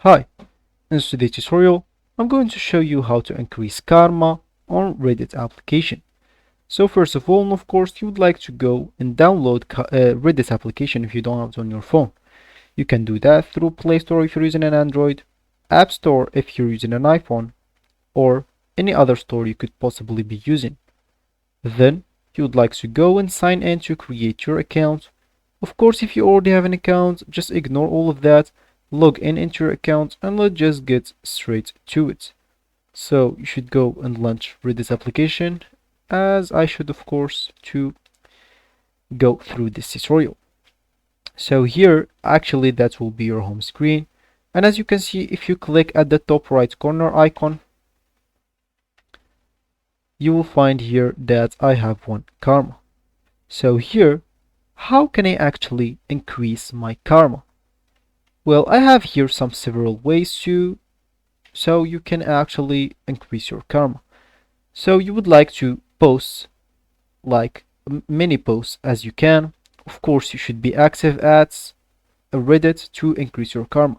Hi, in today's tutorial, I'm going to show you how to increase karma on Reddit application. So first of all, of course, you would like to go and download Reddit application if you don't have it on your phone. You can do that through Play Store if you're using an Android, App Store if you're using an iPhone, or any other store you could possibly be using. Then you would like to go and sign in to create your account. Of course, if you already have an account, just ignore all of that, log in into your account, and let's just get straight to it. So you should go and launch Reddit application, as I should of course to go through this tutorial. So here, actually that will be your home screen. And as you can see, if you click at the top right corner icon, you will find here that I have one karma. So here, how can I actually increase my karma? Well, I have here some several ways so you can actually increase your karma. So you would like to post like many posts as you can. Of course, you should be active at Reddit to increase your karma.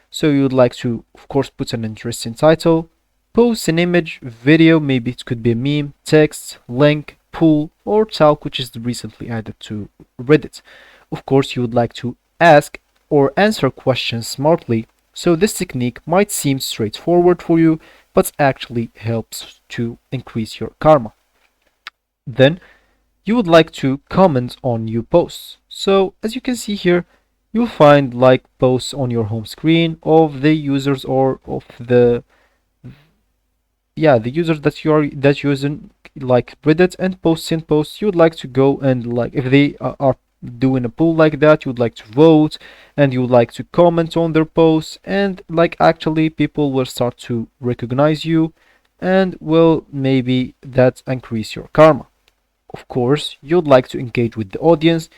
So you would like to, of course, put an interesting title, post an image, video, maybe it could be a meme, text, link, poll, or talk, which is recently added to Reddit. Of course, you would like to ask or answer questions smartly. So this technique might seem straightforward for you, but actually helps to increase your karma. Then you would like to comment on new posts. So as you can see here, you'll find like posts on your home screen of the users or of the users that you are using like Reddit and posting posts. You would like to go and like if they are doing a poll like that, you would like to vote and you would like to comment on their posts, and like actually people will start to recognize you and will maybe that increase your karma. Of course, you'd like to engage with the audience,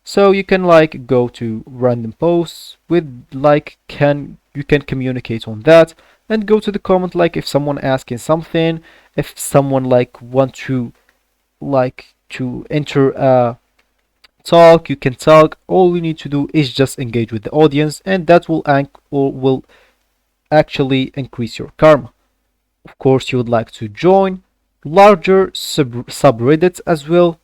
so you can like go to random posts with like you can communicate on that and go to the comment, like if someone asking something, if someone like want to enter a talk, you can talk. All you need to do is just engage with the audience, and that will actually increase your karma. Of course, you would like to join larger subreddits as well,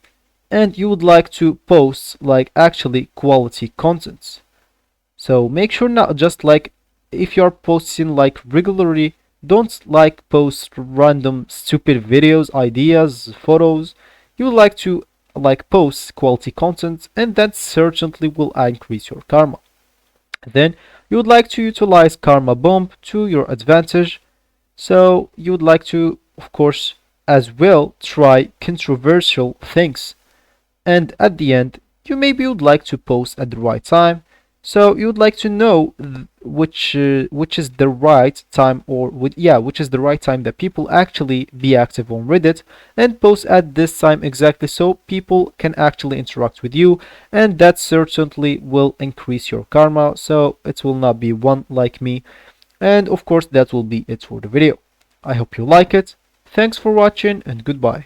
and you would like to post like actually quality content. So make sure not just like if you're posting like regularly, don't like post random stupid videos, ideas, photos. You would like to like post quality content, and that certainly will increase your karma. Then you would like to utilize karma bump to your advantage. So you would like to, of course, as well try controversial things. And at the end, you maybe would like to post at the right time. So you would like to know which is the right time, or which is the right time that people actually be active on Reddit, and post at this time exactly so people can actually interact with you, and that certainly will increase your karma. So it will not be one like me. And of course, that will be it for the video. I hope you like it. Thanks for watching and goodbye.